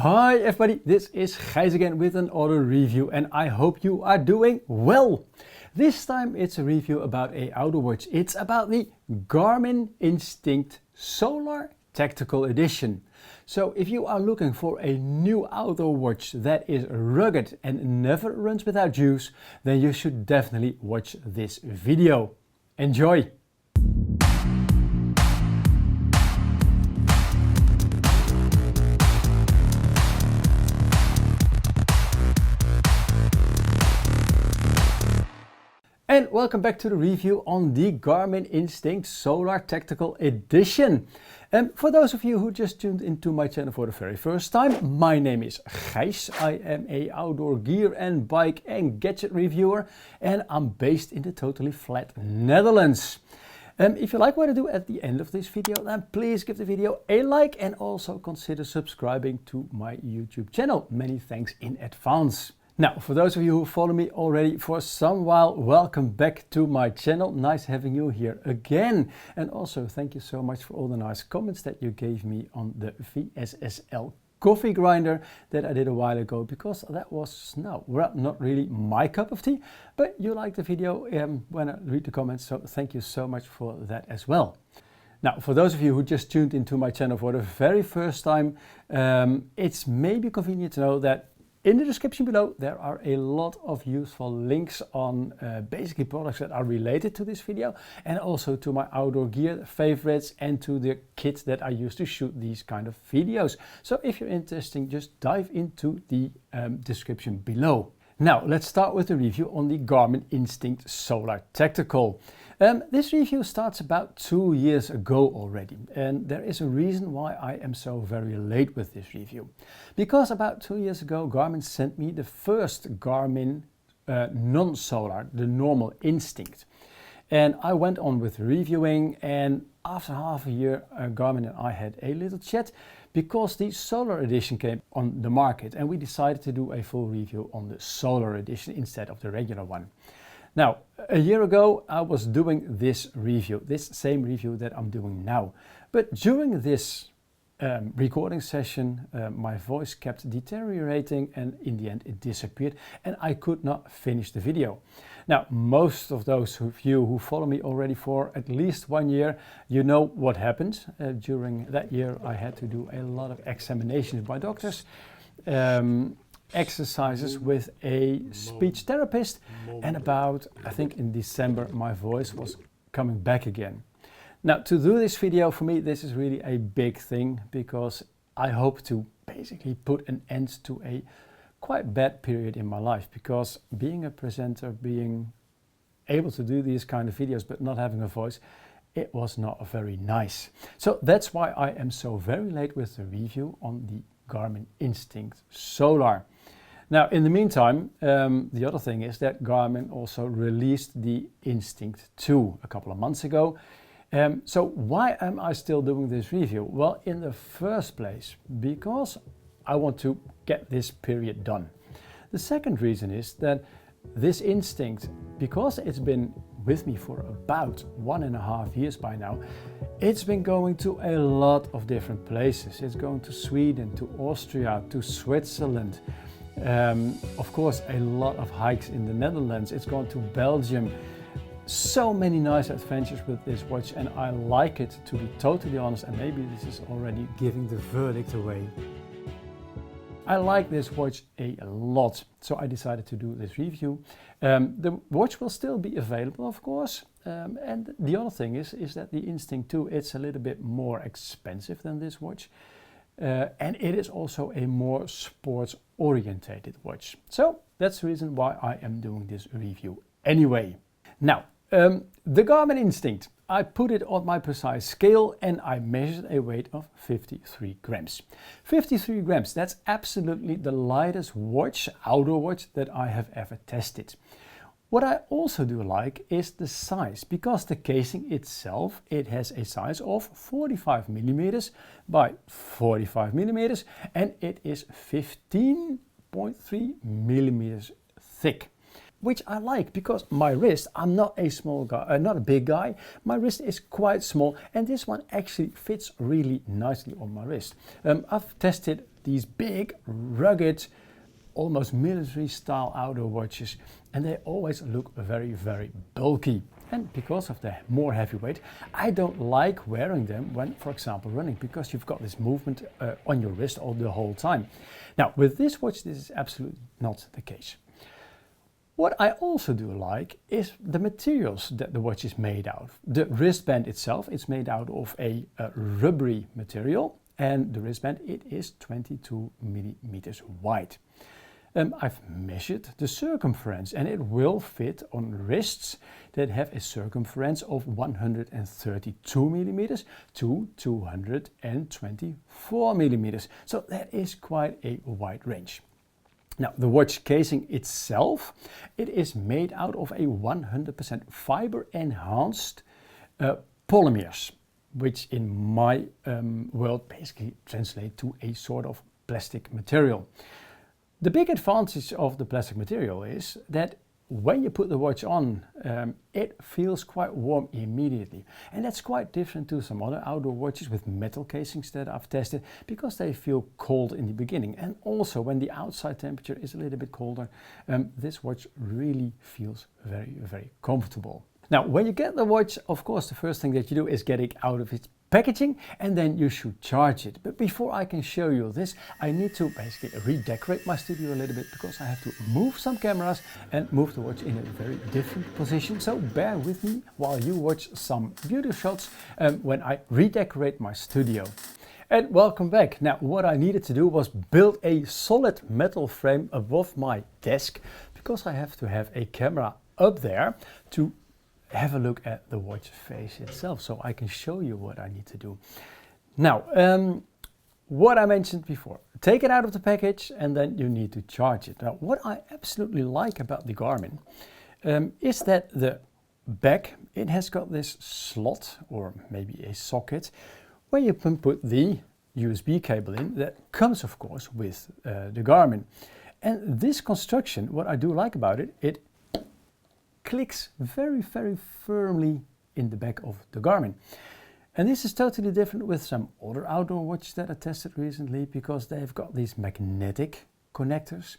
Hi everybody, this is Gijs again with an auto review and I hope you are doing well. This time it's a review about a outdoor watch. It's about the Garmin Instinct Solar Tactical Edition. So if you are looking for a new outdoor watch that is rugged and never runs without juice, then you should definitely watch this video. Enjoy! And welcome back to the review on the Garmin Instinct Solar Tactical Edition. And for those of you who just tuned into my channel for the very first time, my name is Gijs. I am a outdoor gear and bike and gadget reviewer, and I'm based in the totally flat Netherlands. If you like what I do at the end of this video, then please give the video a like and also consider subscribing to my YouTube channel. Many thanks in advance. Now, for those of you who follow me already for some while, welcome back to my channel. Nice having you here again. And also thank you so much for all the nice comments that you gave me on the VSSL Coffee Grinder that I did a while ago, because that was not really my cup of tea, but you liked the video when I read the comments, so thank you so much for that as well. Now, for those of you who just tuned into my channel for the very first time, it's maybe convenient to know that in the description below, there are a lot of useful links on basically products that are related to this video, and also to my outdoor gear favorites and to the kit that I use to shoot these kind of videos. So if you're interested, just dive into the description below. Now, let's start with the review on the Garmin Instinct Solar Tactical. This review starts about 2 years ago already, and there is a reason why I am so very late with this review. Because about 2 years ago, Garmin sent me the first Garmin non-solar, the normal Instinct. And I went on with reviewing, and after half a year, Garmin and I had a little chat, because the Solar Edition came on the market, and we decided to do a full review on the Solar Edition instead of the regular one. Now, a year ago I was doing this review, this same review that I'm doing now. But during this recording session, my voice kept deteriorating, and in the end it disappeared and I could not finish the video. Now, most of those of you who follow me already for at least 1 year, you know what happened. During that year I had to do a lot of examinations by doctors, exercises with a speech therapist, and about, I think in December, my voice was coming back again. Now, to do this video, for me this is really a big thing, because I hope to basically put an end to a quite bad period in my life, because being a presenter, being able to do these kind of videos but not having a voice, it was not very nice. So that's why I am so very late with the review on the Garmin Instinct Solar. Now, in the meantime, the other thing is that Garmin also released the Instinct 2 a couple of months ago. So why am I still doing this review? Well, in the first place, because I want to get this period done. The second reason is that this Instinct, because it's been with me for about 1.5 years by now, it's been going to a lot of different places. It's going to Sweden, to Austria, to Switzerland. Of course, a lot of hikes in the Netherlands. It's gone to Belgium. So many nice adventures with this watch, and I like it, to be totally honest, and maybe this is already giving the verdict away. I like this watch a lot, so I decided to do this review. The watch will still be available, of course, and the other thing is that the Instinct 2, it's a little bit more expensive than this watch. And it is also a more sports orientated watch. So that's the reason why I am doing this review anyway. Now, the Garmin Instinct, I put it on my precise scale and I measured a weight of 53 grams. 53 grams, that's absolutely the lightest watch, outdoor watch, that I have ever tested. What I also do like is the size, because the casing itself, it has a size of 45 millimeters by 45 millimeters, and it is 15.3 millimeters thick. which I like because my wrist, I'm not a small guy, not a big guy. My wrist is quite small, and this one actually fits really nicely on my wrist. I've tested these big, rugged, almost military style outdoor watches, and they always look very, very bulky. And because of the more heavy weight, I don't like wearing them when, for example, running, because you've got this movement on your wrist all the whole time. Now, with this watch, this is absolutely not the case. What I also do like is the materials that the watch is made out of. The wristband itself is made out of a rubbery material, and the wristband, it is 22 millimeters wide. I've measured the circumference, and it will fit on wrists that have a circumference of 132 millimeters to 224 millimeters. So that is quite a wide range. Now, the watch casing itself, it is made out of a 100% fiber enhanced polymers, which in my world basically translate to a sort of plastic material. The big advantage of the plastic material is that when you put the watch on, it feels quite warm immediately. And that's quite different to some other outdoor watches with metal casings that I've tested, because they feel cold in the beginning. And also when the outside temperature is a little bit colder, this watch really feels very, very comfortable. Now, when you get the watch, of course, the first thing that you do is get it out of its packaging, and then you should charge it. But before I can show you this, I need to basically redecorate my studio a little bit, because I have to move some cameras and move the watch in a very different position. So bear with me while you watch some beauty shots when I redecorate my studio. And welcome back. Now, what I needed to do was build a solid metal frame above my desk, because I have to have a camera up there to have a look at the watch face itself, so I can show you what I need to do. Now, what I mentioned before, take it out of the package and then you need to charge it. Now, what I absolutely like about the Garmin is that the back, it has got this slot or maybe a socket where you can put the USB cable in that comes, of course, with the Garmin. And this construction, what I do like about it, it clicks very, very firmly in the back of the Garmin. And this is totally different with some other outdoor watches that I tested recently, because they've got these magnetic connectors,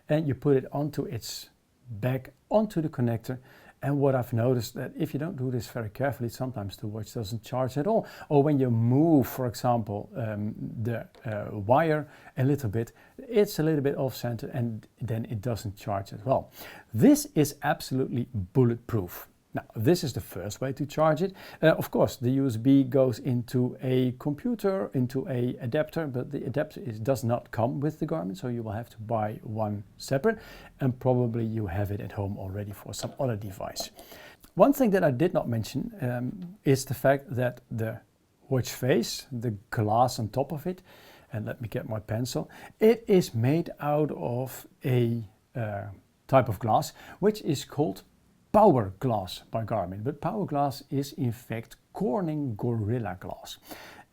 and you put it onto its back, onto the connector. And what I've noticed, that if you don't do this very carefully, sometimes the watch doesn't charge at all. Or when you move, for example, the wire a little bit, it's a little bit off center, and then it doesn't charge as well. This is absolutely bulletproof. Now, this is the first way to charge it. Of course, the USB goes into a computer, into a adapter, but the adapter does not come with the Garmin, so you will have to buy one separate, and probably you have it at home already for some other device. One thing that I did not mention is the fact that the watch face, the glass on top of it, and let me get my pencil, it is made out of a type of glass which is called Power Glass by Garmin, but Power Glass is in fact Corning Gorilla Glass.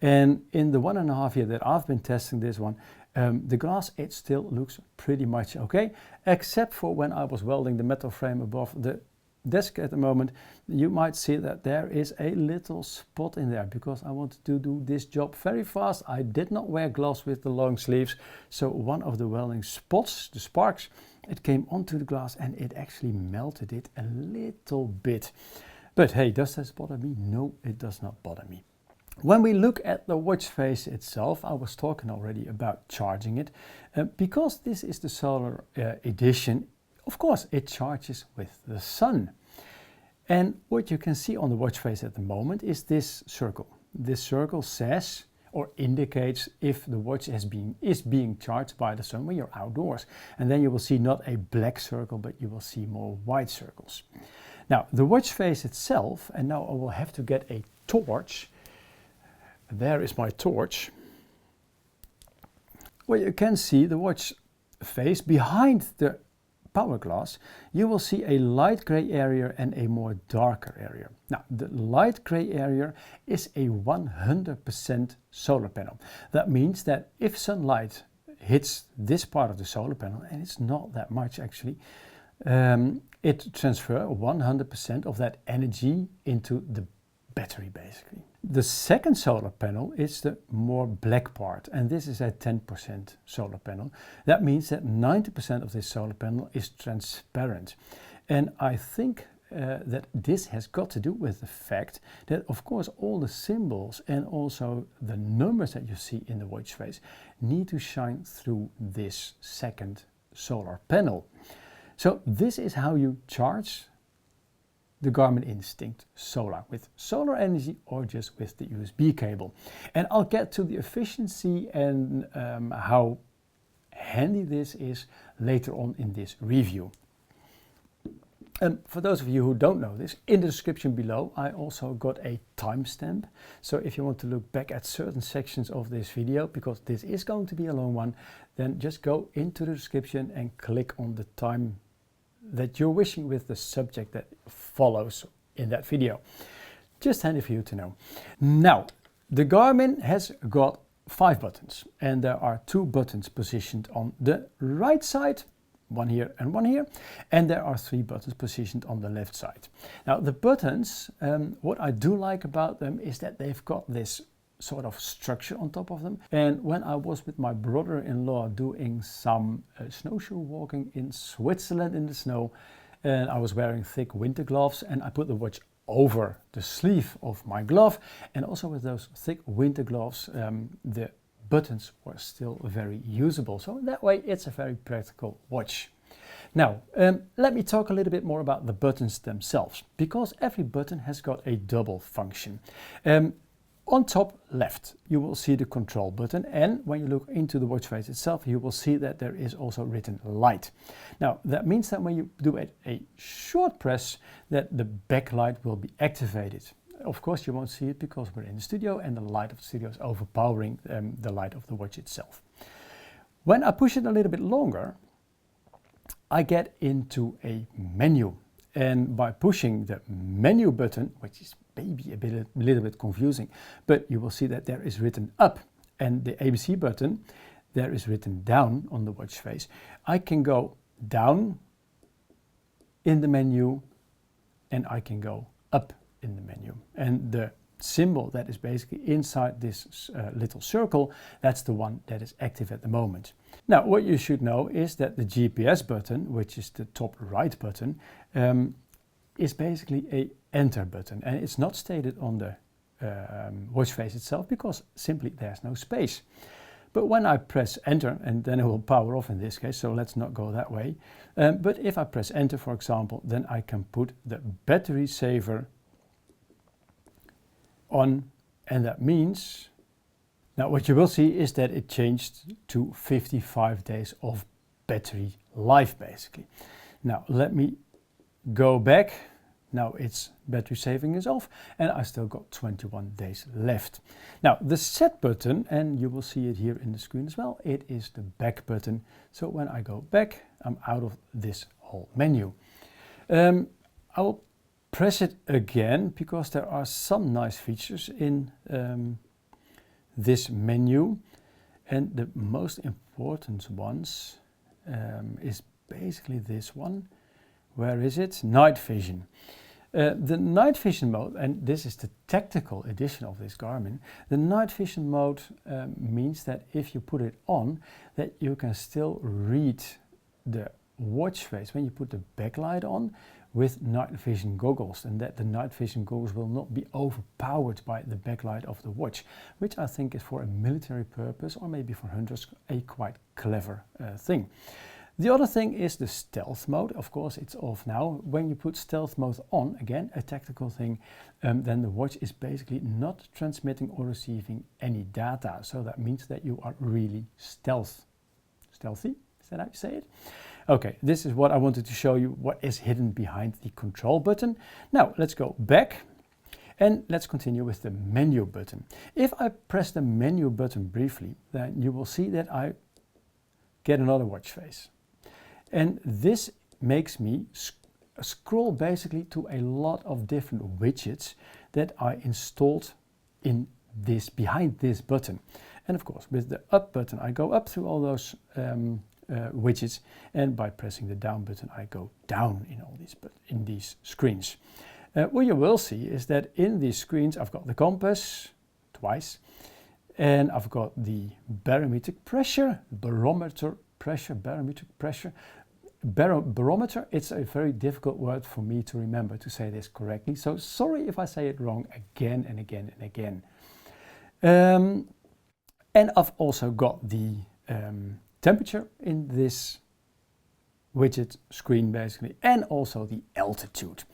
And in the 1.5 years that I've been testing this one, the glass, it still looks pretty much okay, except for when I was welding the metal frame above the desk at the moment. You might see that there is a little spot in there, because I wanted to do this job very fast. I did not wear gloves with the long sleeves, so one of the welding spots, the sparks, it came onto the glass and it actually melted it a little bit. But hey, does this bother me? No, it does not bother me. When we look at the watch face itself, I was talking already about charging it. Because this is the solar edition, of course, it charges with the sun. And what you can see on the watch face at the moment is this circle. This circle says or indicates if the watch is being charged by the sun when you're outdoors. And then you will see not a black circle, but you will see more white circles. Now, the watch face itself, and now I will have to get a torch. There is my torch, where you can see the watch face behind the power glass. You will see a light gray area and a more darker area. Now, the light gray area is a 100% solar panel. That means that if sunlight hits this part of the solar panel, and it's not that much actually, it transfers 100% of that energy into the battery basically. The second solar panel is the more black part, and this is a 10% solar panel. That means that 90% of this solar panel is transparent. And I think that this has got to do with the fact that, of course, all the symbols and also the numbers that you see in the watch face need to shine through this second solar panel. So this is how you charge the Garmin Instinct Solar, with solar energy or just with the USB cable. And I'll get to the efficiency and how handy this is later on in this review. For those of you who don't know this, in the description below I also got a timestamp. So if you want to look back at certain sections of this video, because this is going to be a long one, then just go into the description and click on the time that you're wishing with the subject that follows in that video. Just handy for you to know. Now, the Garmin has got 5 buttons, and there are 2 buttons positioned on the right side, one here and one here, and there are 3 buttons positioned on the left side. Now the buttons, what I do like about them is that they've got this sort of structure on top of them. And when I was with my brother-in-law doing some snowshoe walking in Switzerland in the snow, and I was wearing thick winter gloves, and I put the watch over the sleeve of my glove, and also with those thick winter gloves the buttons were still very usable. So that way it's a very practical watch. Now let me talk a little bit more about the buttons themselves, because every button has got a double function. On top left, you will see the control button, and when you look into the watch face itself, you will see that there is also written light. Now, that means that when you do a short press, that the backlight will be activated. Of course, you won't see it because we're in the studio and the light of the studio is overpowering the light of the watch itself. When I push it a little bit longer, I get into a menu. And by pushing the menu button, which is maybe a little bit confusing, but you will see that there is written up, and the ABC button, there is written down on the watch face. I can go down in the menu and I can go up in the menu. And the symbol that is basically inside this little circle, that's the one that is active at the moment. Now, what you should know is that the GPS button, which is the top right button, is basically a enter button, and it's not stated on the watch face itself because simply there's no space. But when I press enter, and then it will power off in this case, so let's not go that way. But if I press enter, for example, then I can put the battery saver on, and that means, now what you will see is that it changed to 55 days of battery life basically. Now let me go back. Now its battery saving is off and I still got 21 days left. Now the set button, and you will see it here in the screen as well, it is the back button. So when I go back, I'm out of this whole menu. I will press it again because there are some nice features in this menu, and the most important ones is basically this one. Where is it? Night vision. The night vision mode, and this is the tactical edition of this Garmin, the night vision mode means that if you put it on, that you can still read the watch face when you put the backlight on with night vision goggles, and that the night vision goggles will not be overpowered by the backlight of the watch, which I think is for a military purpose or maybe for hunters a quite clever thing. The other thing is the stealth mode. Of course, it's off now. When you put stealth mode on, again, a tactical thing, then the watch is basically not transmitting or receiving any data. So that means that you are really stealthy. Is that how you say it? Okay, this is what I wanted to show you, what is hidden behind the control button. Now, let's go back and let's continue with the menu button. If I press the menu button briefly, then you will see that I get another watch face. And this makes me scroll basically to a lot of different widgets that I installed in this, behind this button. And of course, with the up button, I go up through all those widgets, and by pressing the down button, I go down in all these screens. What you will see is that in these screens I've got the compass twice, and I've got the barometric pressure, barometer pressure, barometric pressure. Barometer, it's a very difficult word for me to remember to say this correctly, so sorry if I say it wrong again and again and again. And I've also got the temperature in this widget screen basically, and also the altitude.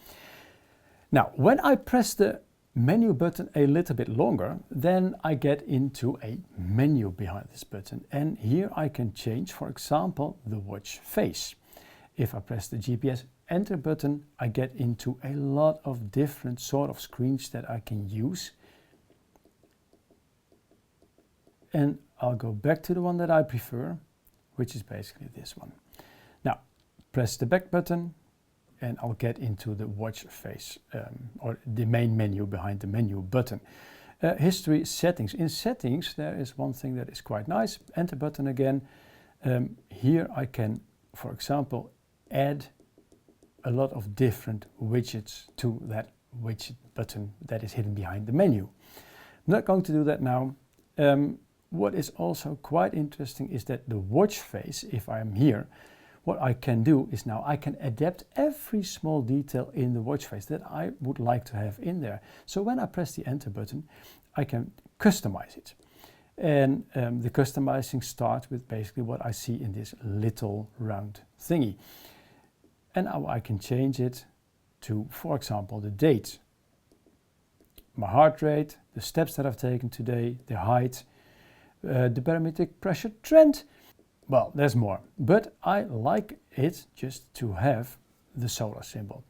Now, when I press the menu button a little bit longer, then I get into a menu behind this button, and here I can change, for example, the watch face. If I press the GPS enter button, I get into a lot of different sort of screens that I can use. And I'll go back to the one that I prefer, which is basically this one. Now, press the back button and I'll get into the watch face, or the main menu behind the menu button. History, settings. In settings, there is one thing that is quite nice. Enter button again. Here I can, for example, add a lot of different widgets to that widget button that is hidden behind the menu. I'm not going to do that now. What is also quite interesting is that the watch face, if I'm here, what I can do is now I can adapt every small detail in the watch face that I would like to have in there. So when I press the enter button, I can customize it. And the customizing starts with basically what I see in this little round thingy. And now I can change it to, for example, the date, my heart rate, the steps that I've taken today, the height, the barometric pressure trend. Well, there's more, but I like it just to have the solar symbol.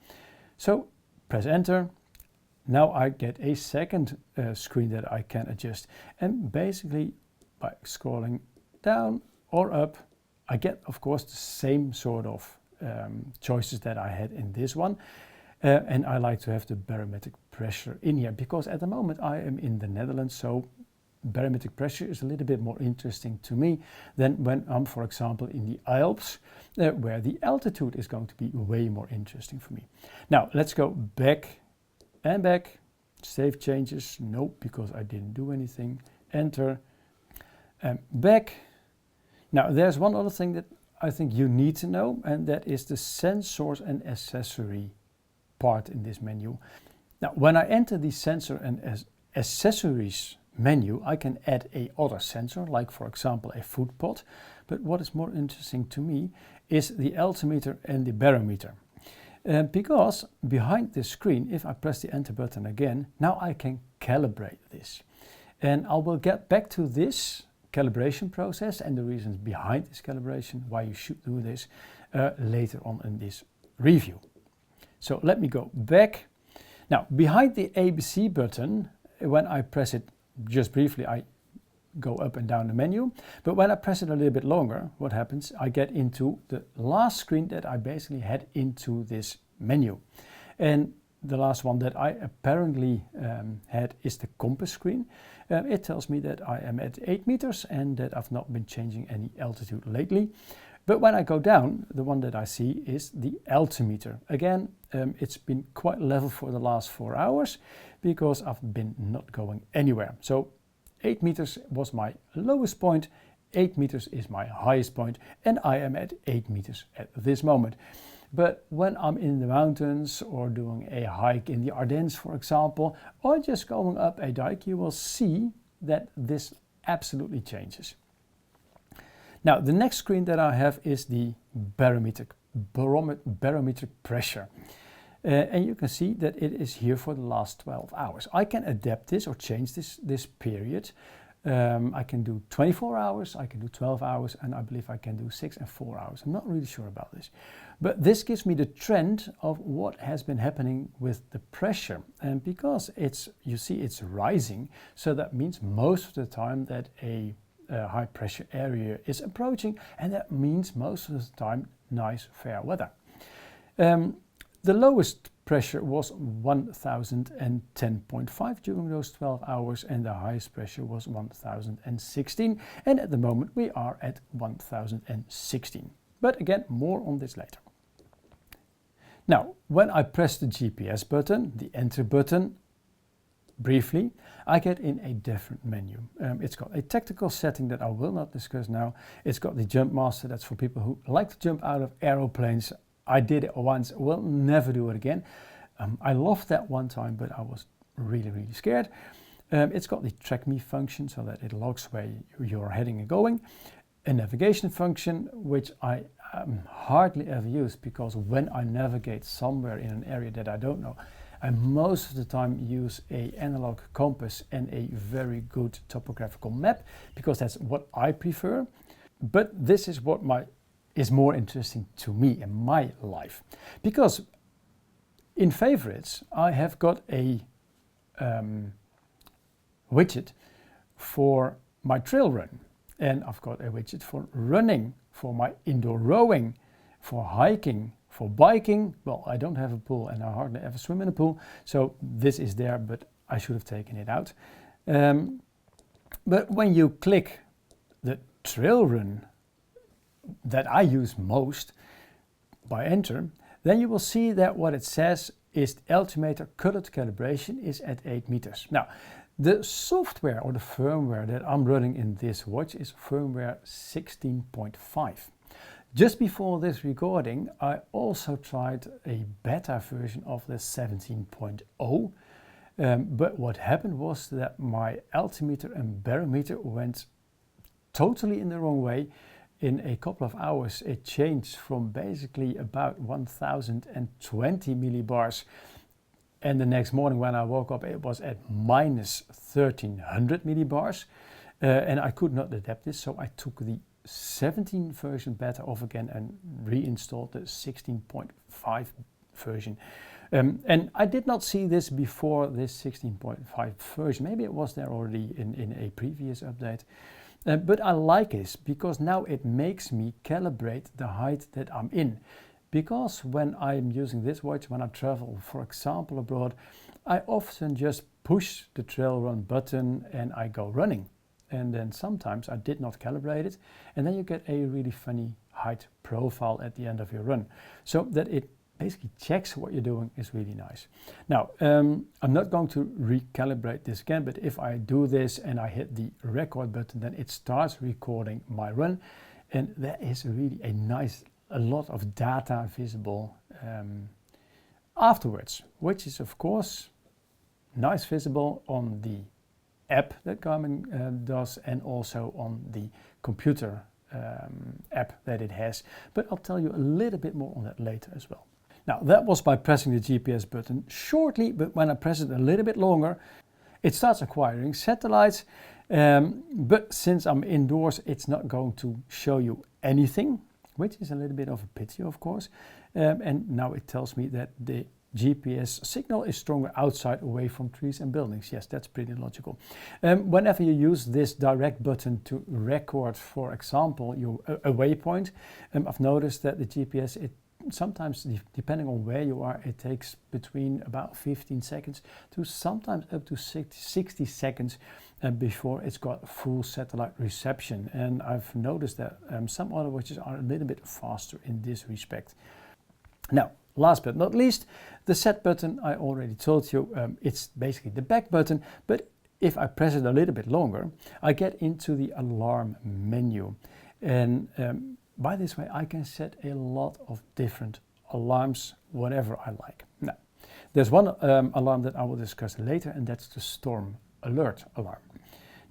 So press enter. Now I get a second screen that I can adjust, and basically by scrolling down or up, I get, of course, the same sort of choices that I had in this one. And I like to have the barometric pressure in here because at the moment I am in the Netherlands, so barometric pressure is a little bit more interesting to me than when I'm, for example, in the Alps, where the altitude is going to be way more interesting for me. Now let's go back and back. Save changes, no, because I didn't do anything. Enter, and back. Now there's one other thing that I think you need to know, and that is the sensors and accessory part in this menu. Now when I enter the sensor and accessories menu, I can add a other sensor, like for example a food pot, but what is more interesting to me is the altimeter and the barometer. Because behind this screen, if I press the enter button again, now I can calibrate this. And I will get back to this calibration process and the reasons behind this calibration, why you should do this, later on in this review. So let me go back. Now behind the ABC button, when I press it just briefly, I go up and down the menu, but when I press it a little bit longer, what happens? I get into the last screen that I basically had into this menu. And the last one that I apparently had is the compass screen. It tells me that I am at 8 meters and that I've not been changing any altitude lately. But when I go down, the one that I see is the altimeter. Again, it's been quite level for the last 4 hours because I've been not going anywhere. So 8 meters was my lowest point, 8 meters is my highest point, and I am at 8 meters at this moment. But when I'm in the mountains or doing a hike in the Ardennes, for example, or just going up a dike, you will see that this absolutely changes. Now, the next screen that I have is the barometric pressure. And you can see that it is here for the last 12 hours. I can adapt this or change this period. I can do 24 hours, I can do 12 hours, and I believe I can do 6 and 4 hours. I'm not really sure about this. But this gives me the trend of what has been happening with the pressure. And because you see it's rising, so that means most of the time that a high pressure area is approaching, and that means most of the time nice fair weather. The lowest pressure was 1010.5 during those 12 hours, and the highest pressure was 1016, and at the moment we are at 1016. But again, more on this later. Now, when I press the GPS button, the enter button, briefly, I get in a different menu. It's got a tactical setting that I will not discuss now. It's got the jump master, that's for people who like to jump out of aeroplanes. I did it once, will never do it again. I loved that one time, but I was really scared. It's got the track me function so that it logs where you're heading and going. A navigation function, which I hardly ever use, because when I navigate somewhere in an area that I don't know, I most of the time use an analog compass and a very good topographical map, because that's what I prefer. But this is what is more interesting to me in my life, because in favorites I have got a widget for my trail run, and I've got a widget for running, for my indoor rowing, for hiking, for biking. Well, I don't have a pool and I hardly ever swim in a pool, so this is there, but I should have taken it out. But when you click the trail run that I use most by enter, then you will see that what it says is the altimeter colored calibration is at 8 meters. Now, the software or the firmware that I'm running in this watch is firmware 16.5. Just before this recording, I also tried a beta version of the 17.0. But what happened was that my altimeter and barometer went totally in the wrong way. In a couple of hours, it changed from basically about 1020 millibars. And the next morning when I woke up, it was at minus 1300 millibars. And I could not adapt this, so I took the 17 version beta off again and reinstalled the 16.5 version. And I did not see this before this 16.5 version. Maybe it was there already in a previous update. But I like this because now it makes me calibrate the height that I'm in. Because when I'm using this watch, when I travel, for example, abroad, I often just push the trail run button and I go running. And then sometimes I did not calibrate it, and then you get a really funny height profile at the end of your run. So that it basically checks what you're doing is really nice. Now, I'm not going to recalibrate this again, but if I do this and I hit the record button, then it starts recording my run. And that is really a lot of data visible afterwards, which is of course nice visible on the app that Garmin does, and also on the computer app that it has. But I'll tell you a little bit more on that later as well. Now, that was by pressing the GPS button shortly, but when I press it a little bit longer, it starts acquiring satellites. But since I'm indoors, it's not going to show you anything, which is a little bit of a pity, of course. And now it tells me that the GPS signal is stronger outside, away from trees and buildings. Yes, that's pretty logical. Whenever you use this direct button to record, for example, a waypoint, I've noticed that the GPS, it sometimes, depending on where you are, it takes between about 15 seconds to sometimes up to 60 seconds before it's got full satellite reception. And I've noticed that some other watches are a little bit faster in this respect. Now, last but not least, the set button, I already told you, it's basically the back button, but if I press it a little bit longer, I get into the alarm menu. And by this way, I can set a lot of different alarms, whatever I like. Now, there's one alarm that I will discuss later, and that's the storm alert alarm.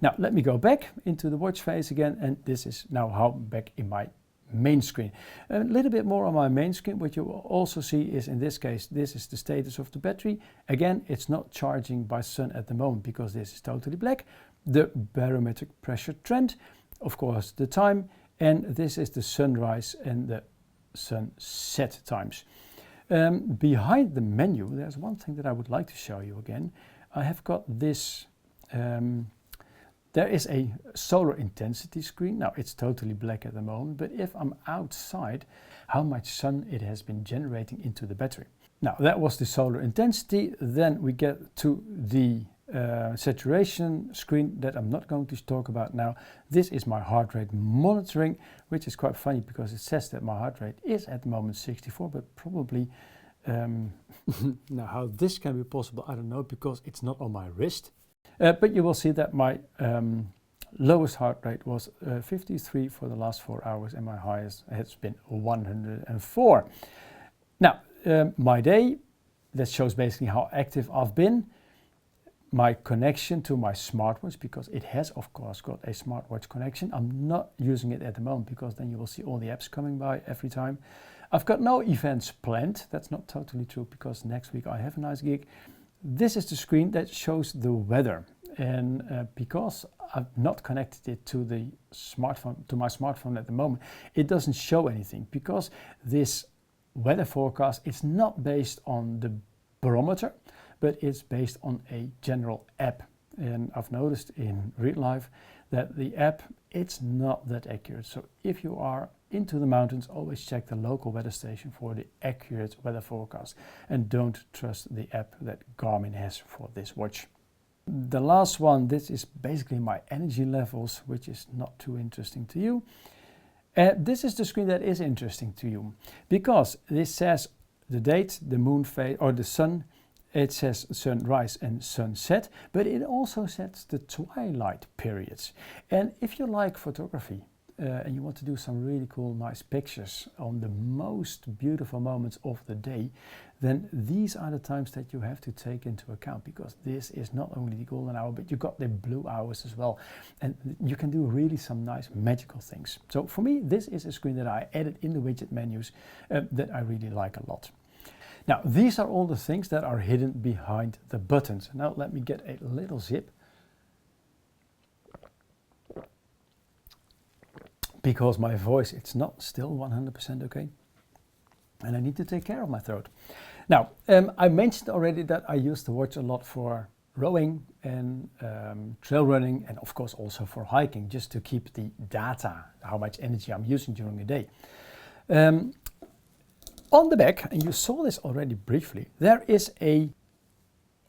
Now, let me go back into the watch face again, and this is now how back in my main screen. A little bit more on my main screen. What you will also see is, in this case, this is the status of the battery. Again, it's not charging by sun at the moment because this is totally black. The barometric pressure trend, of course, the time, and this is the sunrise and the sunset times. Behind the menu, there's one thing that I would like to show you again. I have got this there is a solar intensity screen. Now, it's totally black at the moment, but if I'm outside, how much sun it has been generating into the battery. Now, that was the solar intensity. Then we get to the saturation screen that I'm not going to talk about now. This is my heart rate monitoring, which is quite funny because it says that my heart rate is at the moment 64, but probably Now how this can be possible, I don't know, because it's not on my wrist. But you will see that my lowest heart rate was 53 for the last 4 hours, and my highest has been 104. Now, my day, that shows basically how active I've been. My connection to my smartwatch, because it has of course got a smartwatch connection. I'm not using it at the moment because then you will see all the apps coming by every time. I've got no events planned. That's not totally true because next week I have a nice gig. This is the screen that shows the weather, and because I've not connected it to the smartphone, to my smartphone at the moment, it doesn't show anything because this weather forecast is not based on the barometer, but it's based on a general app. And I've noticed in real life that the app, it's not that accurate. So if you are into the mountains, always check the local weather station for the accurate weather forecast, and don't trust the app that Garmin has for this watch. The last one, this is basically my energy levels, which is not too interesting to you. This is the screen that is interesting to you because this says the date, the moon phase, or the sun. It says sunrise and sunset, but it also sets the twilight periods. And if you like photography and you want to do some really cool, nice pictures on the most beautiful moments of the day, then these are the times that you have to take into account, because this is not only the golden hour, but you got the blue hours as well. And you can do really some nice magical things. So for me, this is a screen that I added in the widget menus that I really like a lot. Now, these are all the things that are hidden behind the buttons. Now, let me get a little zip, because my voice, it's not still 100% okay. And I need to take care of my throat. Now, I mentioned already that I use the watch a lot for rowing and trail running, and of course also for hiking, just to keep the data, how much energy I'm using during the day. On the back, and you saw this already briefly, there is a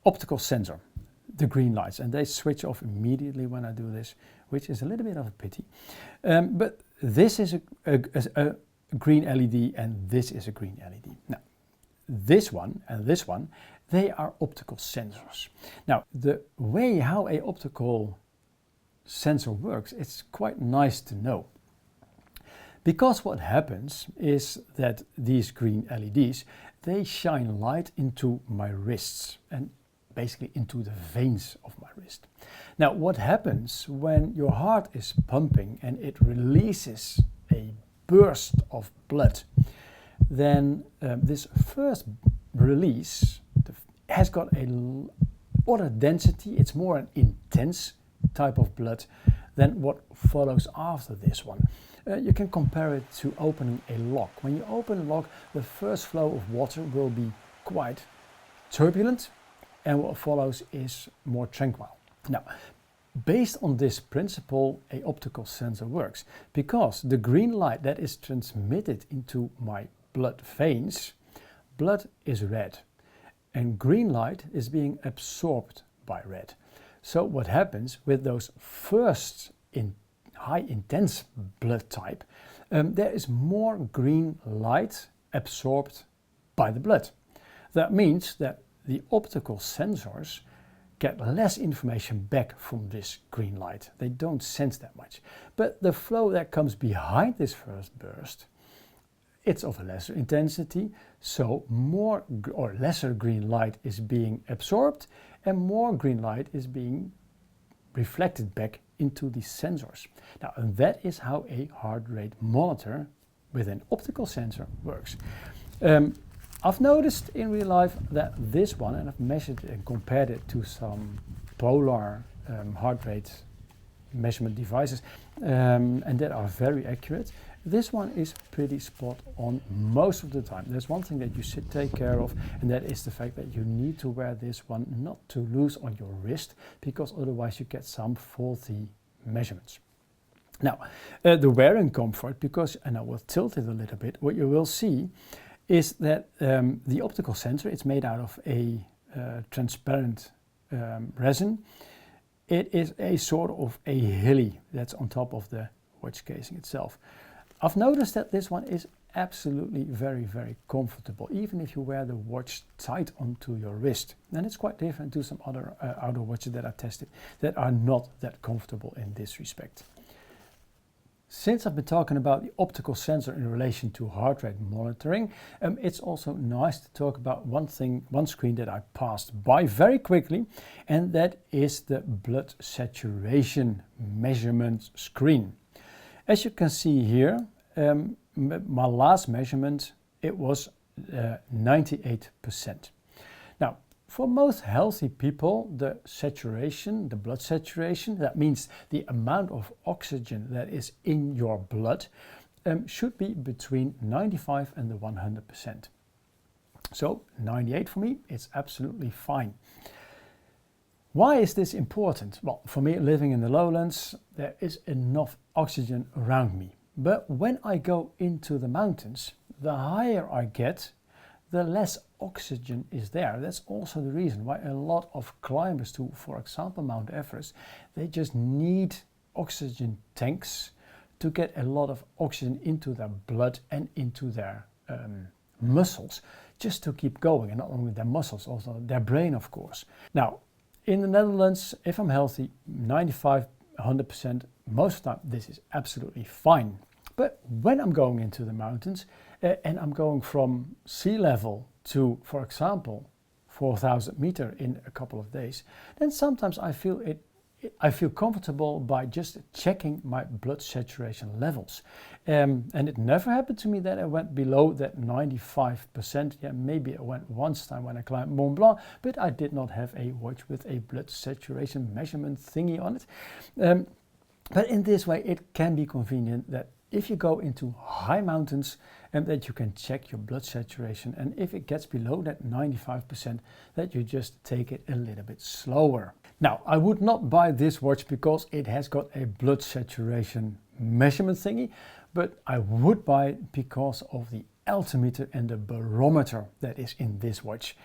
optical sensor, the green lights, and they switch off immediately when I do this, which is a little bit of a pity. But this is a green LED, and this is a green LED. Now, this one and this one, they are optical sensors. Now, the way how a optical sensor works, it's quite nice to know. Because what happens is that these green LEDs, they shine light into my wrists and basically into the veins of my wrist. Now, what happens when your heart is pumping and it releases a burst of blood, then this first release has got a water density. It's more an intense type of blood than what follows after this one. You can compare it to opening a lock. When you open a lock, the first flow of water will be quite turbulent, and what follows is more tranquil. Now, based on this principle, an optical sensor works, because the green light that is transmitted into my blood veins, blood is red, and green light is being absorbed by red. So what happens with those first high intense blood type, there is more green light absorbed by the blood. That means that the optical sensors get less information back from this green light. They don't sense that much. But the flow that comes behind this first burst, it's of a lesser intensity, so more or lesser green light is being absorbed and more green light is being reflected back into the sensors. Now, and that is how a heart rate monitor with an optical sensor works. I've noticed in real life that this one, and I've measured and compared it to some polar heart rate measurement devices, and that are very accurate. This one is pretty spot on most of the time. There's one thing that you should take care of, and that is the fact that you need to wear this one not too loose on your wrist, because otherwise you get some faulty measurements. Now, the wearing comfort, because, and I will tilt it a little bit, what you will see is that the optical sensor, it's made out of a transparent resin. It is a sort of a hilly that's on top of the watch casing itself. I've noticed that this one is absolutely very comfortable, even if you wear the watch tight onto your wrist. And it's quite different to some other outdoor watches that I tested that are not that comfortable in this respect. Since I've been talking about the optical sensor in relation to heart rate monitoring, it's also nice to talk about one screen that I passed by very quickly, and that is the blood saturation measurement screen. As you can see here, my last measurement, it was 98%. Now, for most healthy people, the saturation, the blood saturation, that means the amount of oxygen that is in your blood, should be between 95 and the 100%. So 98 for me, it's absolutely fine. Why is this important? Well, for me, living in the lowlands, there is enough oxygen around me. But when I go into the mountains, the higher I get, the less oxygen is there. That's also the reason why a lot of climbers to, for example, Mount Everest, they just need oxygen tanks to get a lot of oxygen into their blood and into their muscles, just to keep going. And not only their muscles, also their brain, of course. Now, in the Netherlands, if I'm healthy, 95, 100%, most of the time, this is absolutely fine. But when I'm going into the mountains and I'm going from sea level to, for example, 4,000 meters in a couple of days, then sometimes I feel comfortable by just checking my blood saturation levels. And it never happened to me that I went below that 95%. Yeah, maybe I went once time when I climbed Mont Blanc, but I did not have a watch with a blood saturation measurement thingy on it. But in this way, it can be convenient that if you go into high mountains and that you can check your blood saturation, and if it gets below that 95%, that you just take it a little bit slower. Now, I would not buy this watch because it has got a blood saturation measurement thingy, but I would buy it because of the altimeter and the barometer that is in this watch,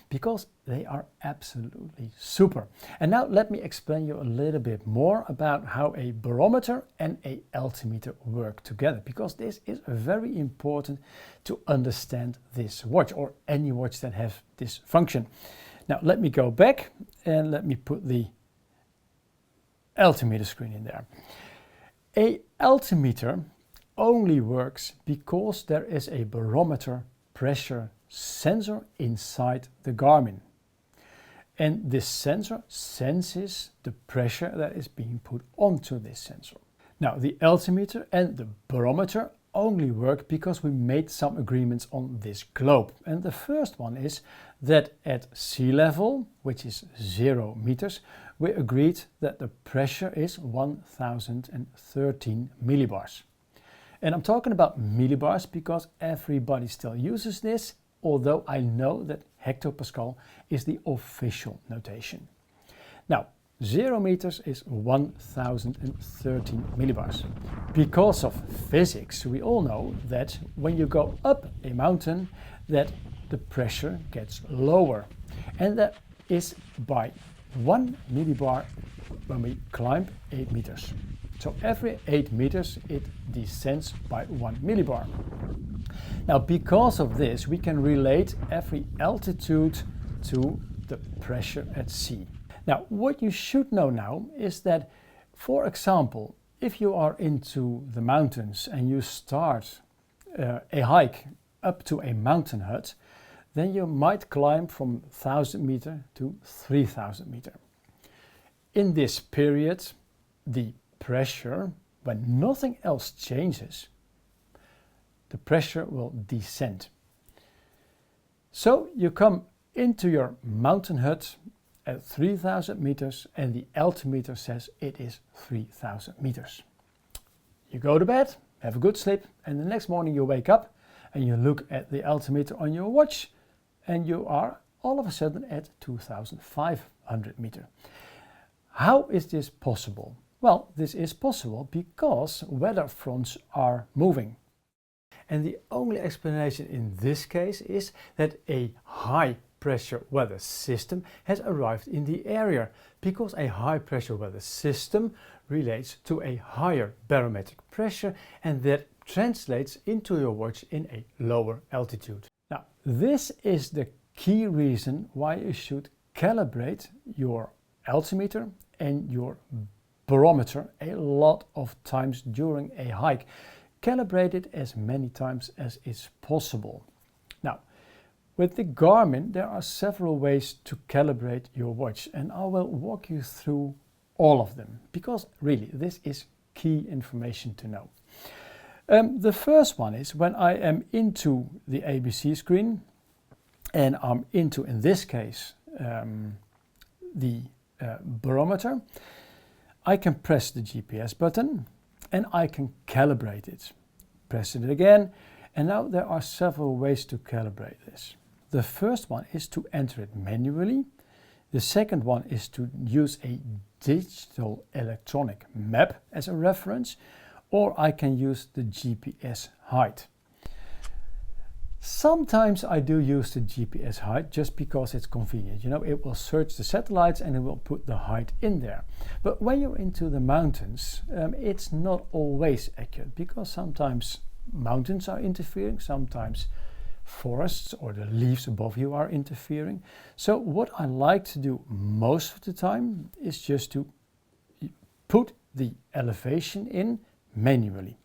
because they are absolutely super. And now let me explain you a little bit more about how a barometer and a altimeter work together, because this is very important to understand this watch or any watch that has this function. Now let me go back and let me put the altimeter screen in there. A altimeter only works because there is a barometer pressure sensor inside the Garmin, and this sensor senses the pressure that is being put onto this sensor. Now the altimeter and the barometer only work because we made some agreements on this globe, and the first one is that at sea level, which is 0 meters, we agreed that the pressure is 1013 millibars. And I'm talking about millibars because everybody still uses this, although I know that hectopascal is the official notation. Now, 0 meters is 1013 millibars. Because of physics, we all know that when you go up a mountain, that the pressure gets lower. And that is by 1 millibar when we climb 8 meters. So every 8 meters it descends by 1 millibar. Now because of this we can relate every altitude to the pressure at sea. Now what you should know now is that, for example, if you are into the mountains and you start a hike up to a mountain hut, then you might climb from 1000 meter to 3000 meter. In this period, the pressure, when nothing else changes, the pressure will descend. So you come into your mountain hut at 3000 meters and the altimeter says it is 3000 meters. You go to bed, have a good sleep, and the next morning you wake up and you look at the altimeter on your watch and you are all of a sudden at 2500 meters. How is this possible? Well, this is possible because weather fronts are moving. And the only explanation in this case is that a high pressure weather system has arrived in the area, because a high pressure weather system relates to a higher barometric pressure, and that translates into your watch in a lower altitude. Now, this is the key reason why you should calibrate your altimeter and your barometer a lot of times during a hike. Calibrate it as many times as is possible. Now, with the Garmin, there are several ways to calibrate your watch, and I will walk you through all of them, because really this is key information to know. The first one is when I am into the ABC screen and I'm into, in this case, the barometer, I can press the GPS button and I can calibrate it. Press it again, and now there are several ways to calibrate this. The first one is to enter it manually. The second one is to use a digital electronic map as a reference, or I can use the GPS height. Sometimes I do use the GPS height just because it's convenient. You know, it will search the satellites and it will put the height in there. But when you're into the mountains, it's not always accurate, because sometimes mountains are interfering, sometimes forests or the leaves above you are interfering. So what I like to do most of the time is just to put the elevation in manually.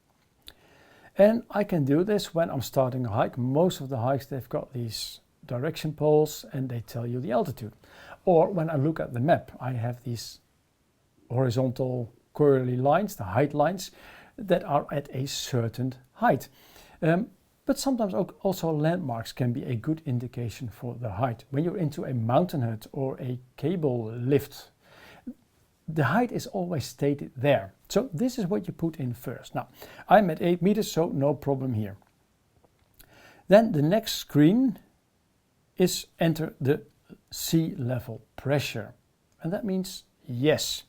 And I can do this when I'm starting a hike. Most of the hikes, they've got these direction poles and they tell you the altitude. Or when I look at the map, I have these horizontal curly lines, the height lines, that are at a certain height. But sometimes also landmarks can be a good indication for the height. When you're into a mountain hut or a cable lift, the height is always stated there. So this is what you put in first. Now, I'm at 8 meters, so no problem here. Then the next screen is enter the sea level pressure. And that means yes.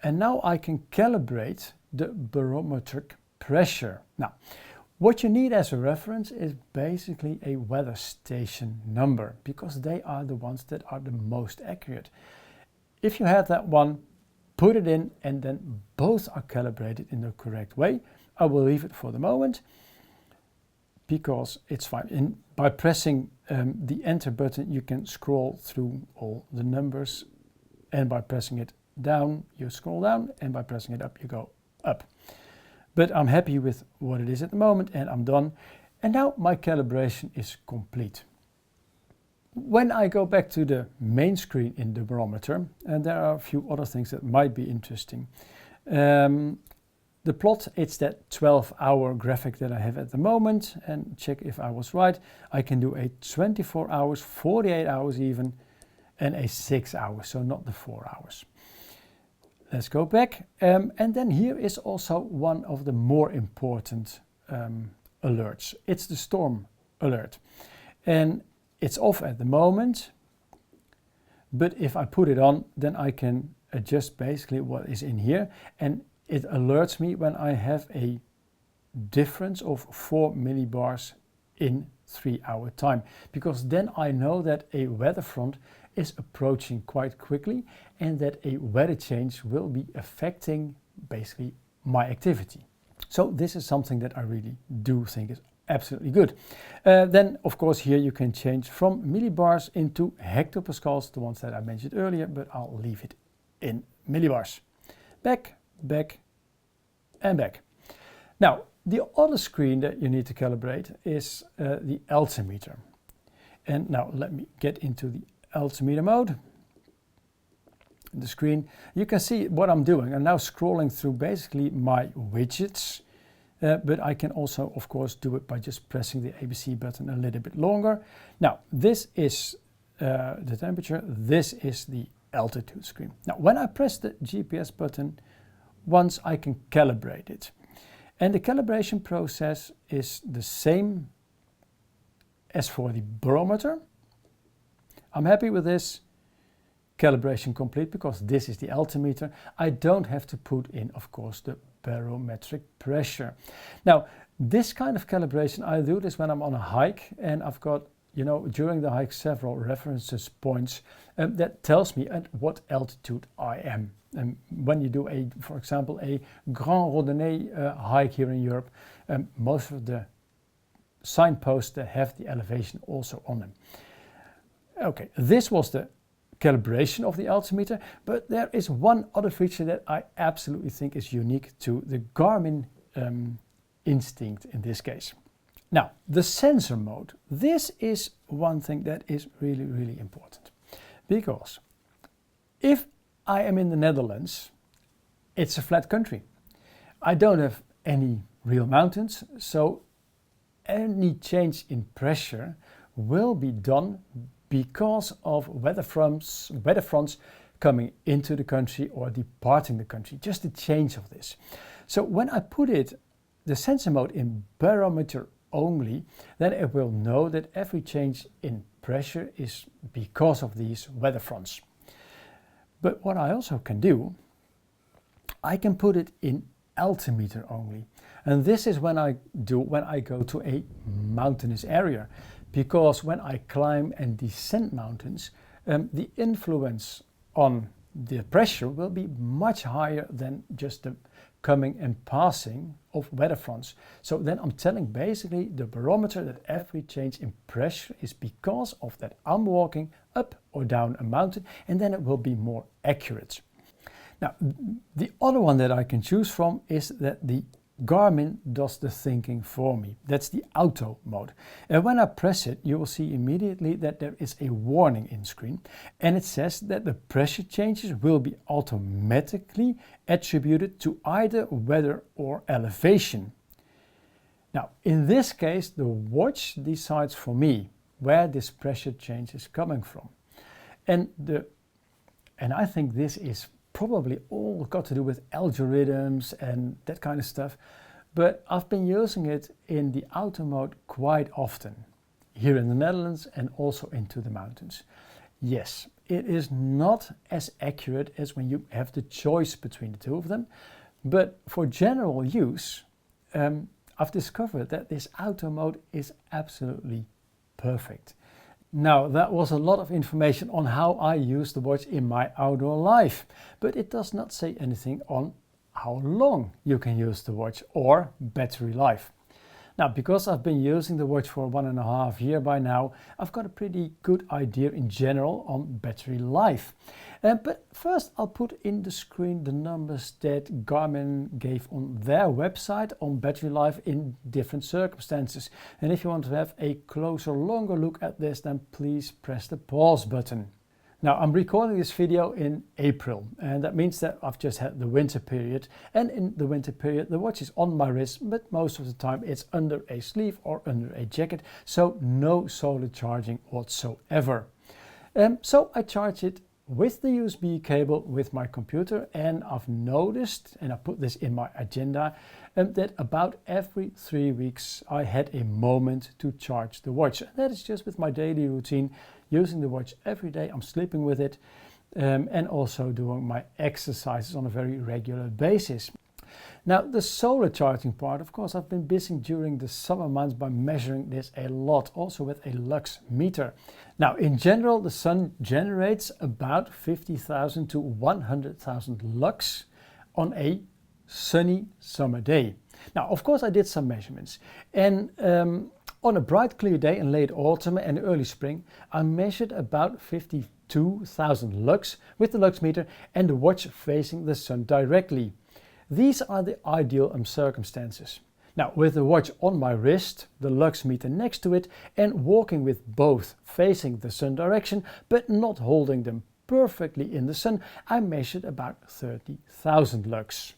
And now I can calibrate the barometric pressure. Now, what you need as a reference is basically a weather station number, because they are the ones that are the most accurate. If you have that one, put it in, and then both are calibrated in the correct way. I will leave it for the moment because it's fine. And by pressing the enter button, you can scroll through all the numbers, and by pressing it down, you scroll down, and by pressing it up, you go up. But I'm happy with what it is at the moment, and I'm done. And now my calibration is complete. When I go back to the main screen in the barometer, and there are a few other things that might be interesting. The plot, it's that 12-hour graphic that I have at the moment, and check if I was right. I can do a 24 hours, 48 hours even, and a 6 hours, so not the 4 hours. Let's go back, and then here is also one of the more important alerts. It's the storm alert, and it's off at the moment, but if I put it on, then I can adjust basically what is in here, and it alerts me when I have a difference of 4 millibars in 3 hour time, because then I know that a weather front is approaching quite quickly and that a weather change will be affecting basically my activity. So this is something that I really do think is absolutely good. Then of course here you can change from millibars into hectopascals, the ones that I mentioned earlier, but I'll leave it in millibars. Back, back and back. Now the other screen that you need to calibrate is the altimeter. And now let me get into the altimeter mode. The screen, you can see what I'm doing. I'm now scrolling through basically my widgets, but I can also of course do it by just pressing the ABC button a little bit longer. Now this is the temperature, this is the altitude screen. Now when I press the GPS button once, I can calibrate it, and the calibration process is the same as for the barometer. I'm happy with this. Calibration complete, because this is the altimeter. I don't have to put in, of course, the barometric pressure. Now, this kind of calibration, I do this when I'm on a hike and I've got, you know, during the hike several references points that tells me at what altitude I am. And when you do for example, a Grand Randonnée hike here in Europe, most of the signposts that have the elevation also on them. Okay, this was the calibration of the altimeter, but there is one other feature that I absolutely think is unique to the Garmin Instinct in this case. Now, the sensor mode. This is one thing that is really, really important, because if I am in the Netherlands, it's a flat country. I don't have any real mountains, so any change in pressure will be done because of weather fronts coming into the country or departing the country, just the change of this. So when I put the sensor mode in barometer only, then it will know that every change in pressure is because of these weather fronts. But what I also can do, I can put it in altimeter only. And this is when I go to a mountainous area, because when I climb and descend mountains, the influence on the pressure will be much higher than just the coming and passing of weather fronts. So then I'm telling basically the barometer that every change in pressure is because of that I'm walking up or down a mountain, and then it will be more accurate. Now, the other one that I can choose from is that the Garmin does the thinking for me. That's the auto mode. And when I press it, you will see immediately that there is a warning in screen, and it says that the pressure changes will be automatically attributed to either weather or elevation. Now, in this case, the watch decides for me where this pressure change is coming from. And I think this is probably all got to do with algorithms and that kind of stuff, but I've been using it in the auto mode quite often here in the Netherlands and also into the mountains. Yes, it is not as accurate as when you have the choice between the two of them, but for general use, I've discovered that this auto mode is absolutely perfect. Now, that was a lot of information on how I use the watch in my outdoor life, but it does not say anything on how long you can use the watch or battery life. Now, because I've been using the watch for 1.5 years by now, I've got a pretty good idea in general on battery life. But first I'll put in the screen the numbers that Garmin gave on their website on battery life in different circumstances. And if you want to have a closer, longer look at this, then please press the pause button. Now, I'm recording this video in April, and that means that I've just had the winter period, and in the winter period the watch is on my wrist, but most of the time it's under a sleeve or under a jacket, so no solar charging whatsoever. So I charge it with the USB cable with my computer, and I've noticed, and I put this in my agenda, that about every 3 weeks I had a moment to charge the watch. And that is just with my daily routine, using the watch every day. I'm sleeping with it, and also doing my exercises on a very regular basis. Now, the solar charging part, of course, I've been busy during the summer months by measuring this a lot, also with a lux meter. Now, in general, the sun generates about 50,000 to 100,000 lux on a sunny summer day. Now, of course, I did some measurements, and on a bright, clear day in late autumn and early spring, I measured about 52,000 lux with the lux meter and the watch facing the sun directly. These are the ideal circumstances. Now, with the watch on my wrist, the lux meter next to it, and walking with both facing the sun direction, but not holding them perfectly in the sun, I measured about 30,000 lux.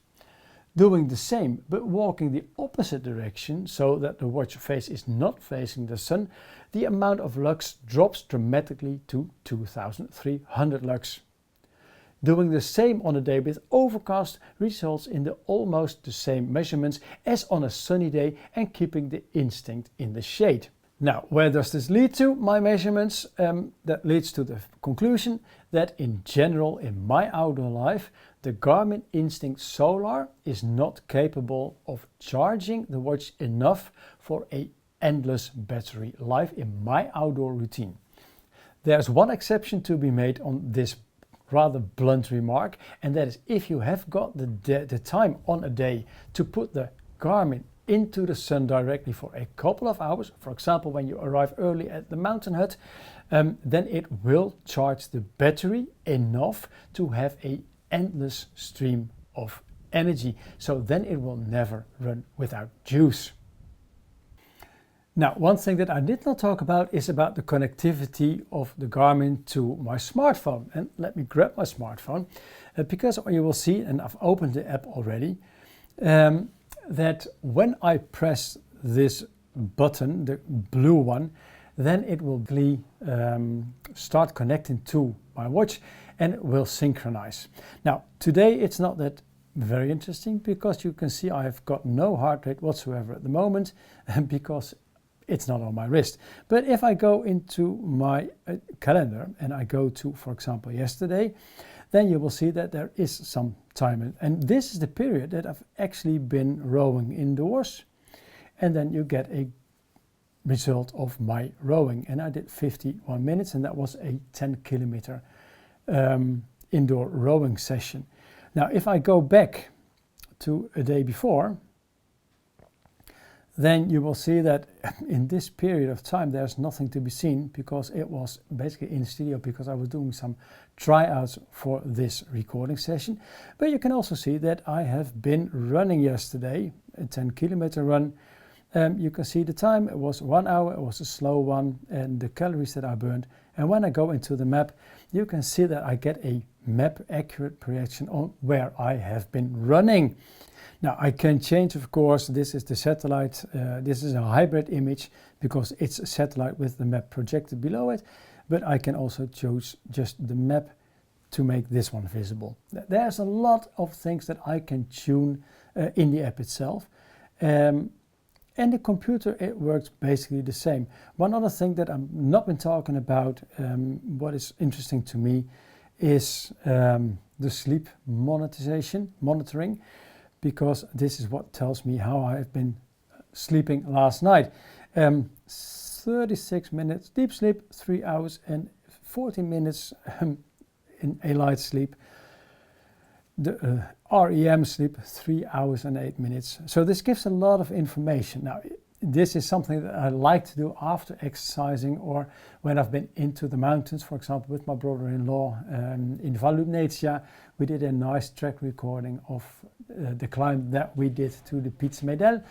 Doing the same, but walking the opposite direction, so that the watch face is not facing the sun, the amount of lux drops dramatically to 2,300 lux. Doing the same on a day with overcast results in almost the same measurements as on a sunny day, and keeping the Instinct in the shade. Now, where does this lead to, my measurements? That leads to the conclusion that in general in my outdoor life, the Garmin Instinct Solar is not capable of charging the watch enough for a endless battery life in my outdoor routine. There's one exception to be made on this rather blunt remark, and that is if you have got the time on a day to put the Garmin into the sun directly for a couple of hours, for example when you arrive early at the mountain hut, then it will charge the battery enough to have an endless stream of energy. So then it will never run without juice. Now, one thing that I did not talk about is about the connectivity of the Garmin to my smartphone. And let me grab my smartphone because you will see, and I've opened the app already, that when I press this button, the blue one, then it will start connecting to my watch and it will synchronize. Now, today it's not that very interesting because you can see I have got no heart rate whatsoever at the moment because it's not on my wrist. But if I go into my calendar and I go to, for example, yesterday, then you will see that there is some time. And this is the period that I've actually been rowing indoors. And then you get a result of my rowing. And I did 51 minutes and that was a 10-kilometer indoor rowing session. Now, if I go back to a day before, then you will see that in this period of time there's nothing to be seen because it was basically in the studio because I was doing some tryouts for this recording session. But you can also see that I have been running yesterday, a 10-kilometer run. You can see the time, it was 1 hour, it was a slow one, and the calories that I burned. And when I go into the map, you can see that I get a map accurate projection on where I have been running. Now I can change, of course, this is the satellite, this is a hybrid image because it's a satellite with the map projected below it, but I can also choose just the map to make this one visible. There's a lot of things that I can tune in the app itself. And the computer, it works basically the same. One other thing that I've not been talking about, what is interesting to me, is the sleep monitoring, because this is what tells me how I've been sleeping last night. 36 minutes deep sleep, 3 hours and 14 minutes in a light sleep. The REM sleep, 3 hours and 8 minutes. So this gives a lot of information. Now, this is something that I like to do after exercising or when I've been into the mountains, for example, with my brother-in-law in Valumnetia. We did a nice track recording of the climb that we did to the Piz Medel,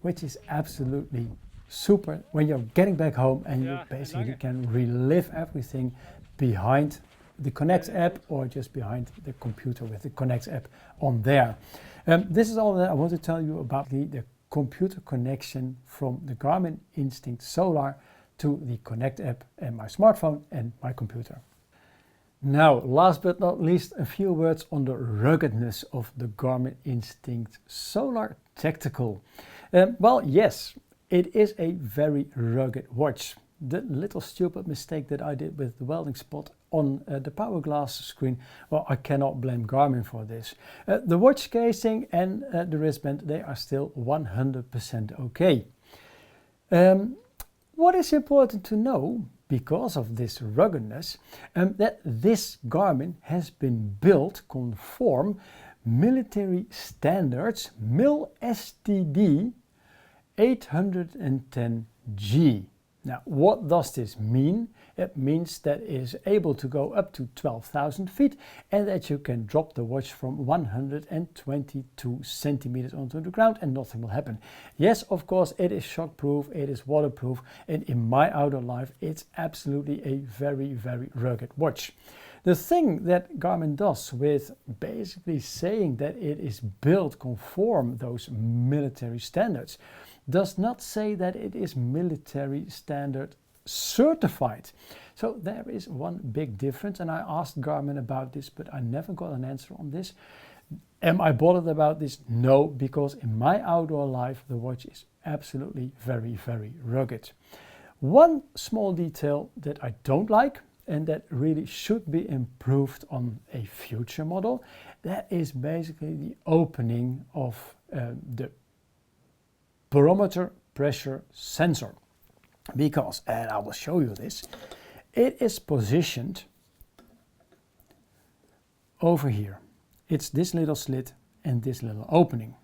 which is absolutely super when you're getting back home and you basically can relive everything behind the Connect app or just behind the computer with the Connect app on there. This is all that I want to tell you about the computer connection from the Garmin Instinct Solar to the Connect app and my smartphone and my computer. Now, last but not least, a few words on the ruggedness of the Garmin Instinct Solar Tactical. Well, yes, it is a very rugged watch. The little stupid mistake that I did with the welding spot on the power glass screen, well, I cannot blame Garmin for this. The watch casing and the wristband, they are still 100% okay. What is important to know, because of this ruggedness, that this Garmin has been built conform military standards MIL STD 810G. Now, what does this mean? It means that it is able to go up to 12,000 feet and that you can drop the watch from 122 centimeters onto the ground and nothing will happen. Yes, of course, it is shockproof, it is waterproof, and in my outdoor life, it's absolutely a very, very rugged watch. The thing that Garmin does with basically saying that it is built conform those military standards does not say that it is military standard certified. So there is one big difference, and I asked Garmin about this, but I never got an answer on this. Am I bothered about this? No, because in my outdoor life, the watch is absolutely very, very rugged. One small detail that I don't like, and that really should be improved on a future model, that is basically the opening of the barometer pressure sensor. Because, and I will show you this, it is positioned over here. It's this little slit and this little opening.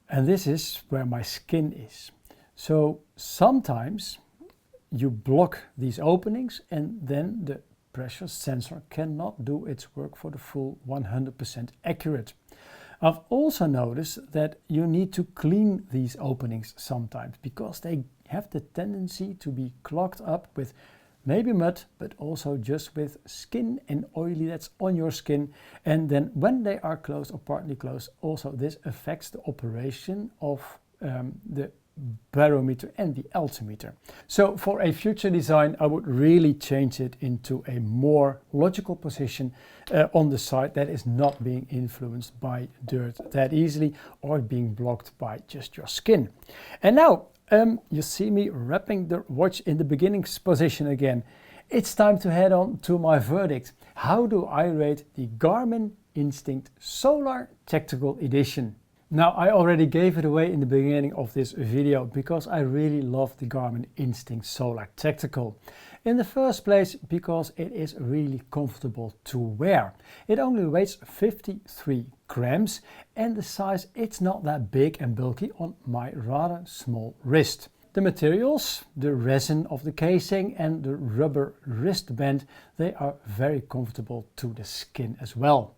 And this is where my skin is. So sometimes you block these openings and then the pressure sensor cannot do its work for the full 100% accurate. I've also noticed that you need to clean these openings sometimes because they have the tendency to be clogged up with maybe mud, but also just with skin and oily that's on your skin. And then when they are closed or partly closed, also this affects the operation of the barometer and the altimeter. So for a future design, I would really change it into a more logical position on the side that is not being influenced by dirt that easily or being blocked by just your skin. And now you see me wrapping the watch in the beginning position again. It's time to head on to my verdict. How do I rate the Garmin Instinct Solar Tactical Edition? Now, I already gave it away in the beginning of this video because I really love the Garmin Instinct Solar Tactical. In the first place, because it is really comfortable to wear. It only weighs 53 grams and the size, it's not that big and bulky on my rather small wrist. The materials, the resin of the casing and the rubber wristband, they are very comfortable to the skin as well.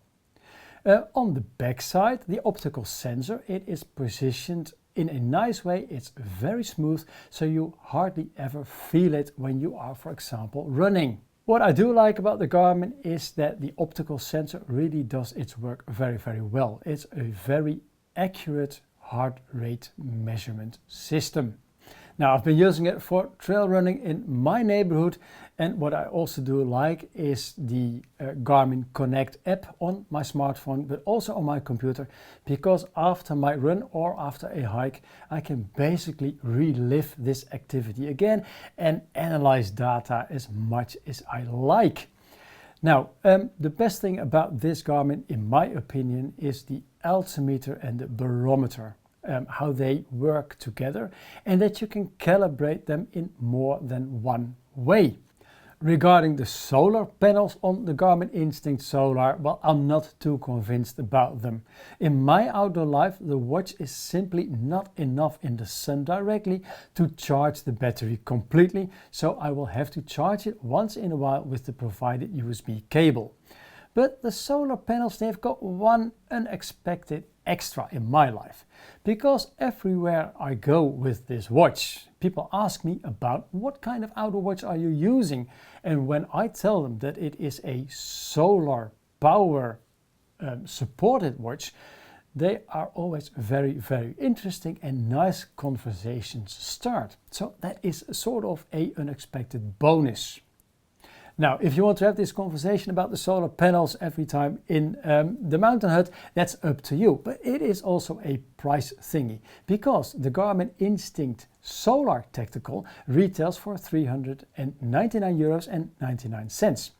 On the back side, the optical sensor, it is positioned in a nice way. It's very smooth, so you hardly ever feel it when you are, for example, running. What I do like about the Garmin is that the optical sensor really does its work very, very well. It's a very accurate heart rate measurement system. Now, I've been using it for trail running in my neighborhood, and what I also do like is the Garmin Connect app on my smartphone, but also on my computer, because after my run or after a hike, I can basically relive this activity again and analyze data as much as I like. Now, the best thing about this Garmin, in my opinion, is the altimeter and the barometer. How they work together and that you can calibrate them in more than one way. Regarding the solar panels on the Garmin Instinct Solar, well, I'm not too convinced about them. In my outdoor life, the watch is simply not enough in the sun directly to charge the battery completely, so I will have to charge it once in a while with the provided USB cable. But the solar panels, they've got one unexpected extra in my life, because everywhere I go with this watch, people ask me about what kind of outdoor watch are you using, and when I tell them that it is a solar power supported watch, they are always very, very interesting and nice conversations start. So that is sort of an unexpected bonus. Now, if you want to have this conversation about the solar panels every time in the mountain hut, that's up to you. But it is also a price thingy, because the Garmin Instinct Solar Tactical retails for €399.99.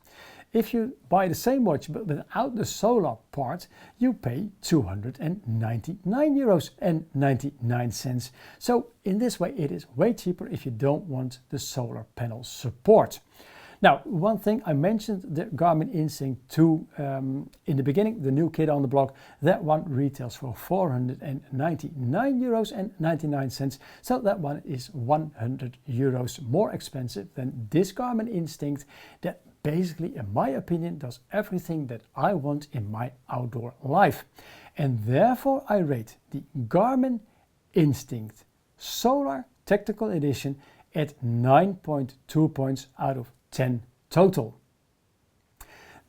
If you buy the same watch but without the solar part, you pay €299.99. So in this way, it is way cheaper if you don't want the solar panel support. Now, one thing I mentioned, the Garmin Instinct 2 in the beginning, the new kid on the block, that one retails for €499.99. So that one is €100 more expensive than this Garmin Instinct that basically, in my opinion, does everything that I want in my outdoor life. And therefore I rate the Garmin Instinct Solar Tactical Edition at 9.2 points out of 10 total.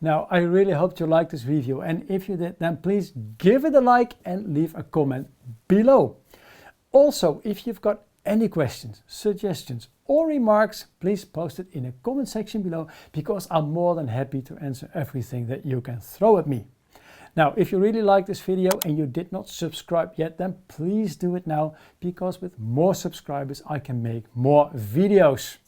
Now, I really hope you liked this review, and if you did, then please give it a like and leave a comment below. Also, if you've got any questions, suggestions or remarks, please post it in the comment section below, because I'm more than happy to answer everything that you can throw at me. Now, if you really like this video and you did not subscribe yet, then please do it now, because with more subscribers I can make more videos.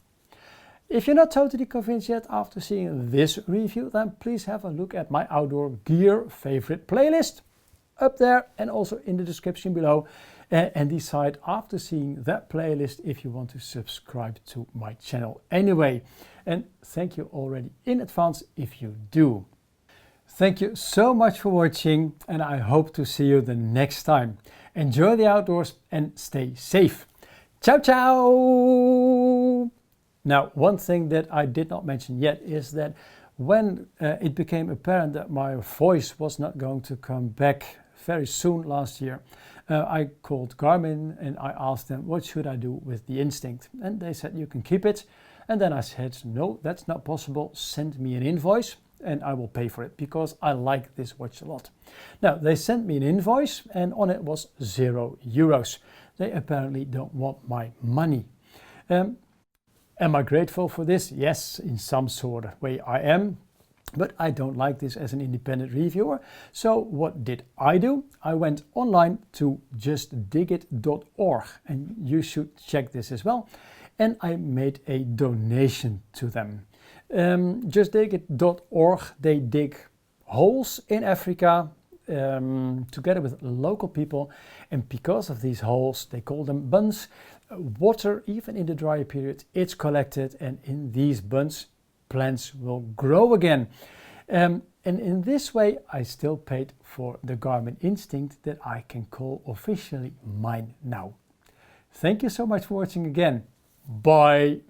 If you're not totally convinced yet after seeing this review, then please have a look at my outdoor gear favorite playlist up there and also in the description below. and decide after seeing that playlist if you want to subscribe to my channel anyway. And thank you already in advance if you do. Thank you so much for watching, and I hope to see you the next time. Enjoy the outdoors and stay safe. Ciao, ciao! Now, one thing that I did not mention yet is that when it became apparent that my voice was not going to come back very soon last year, I called Garmin and I asked them, what should I do with the Instinct? And they said, you can keep it. And then I said, no, that's not possible. Send me an invoice and I will pay for it because I like this watch a lot. Now, they sent me an invoice and on it was €0. They apparently don't want my money. Am I grateful for this? Yes, in some sort of way I am. But I don't like this as an independent reviewer. So what did I do? I went online to justdigit.org, and you should check this as well. And I made a donation to them. Justdigit.org, they dig holes in Africa together with local people, and because of these holes, they call them bunds, water, even in the drier period, it's collected, and in these bunds plants will grow again. And in this way I still paid for the Garmin Instinct that I can call officially mine now. Thank you so much for watching again. Bye!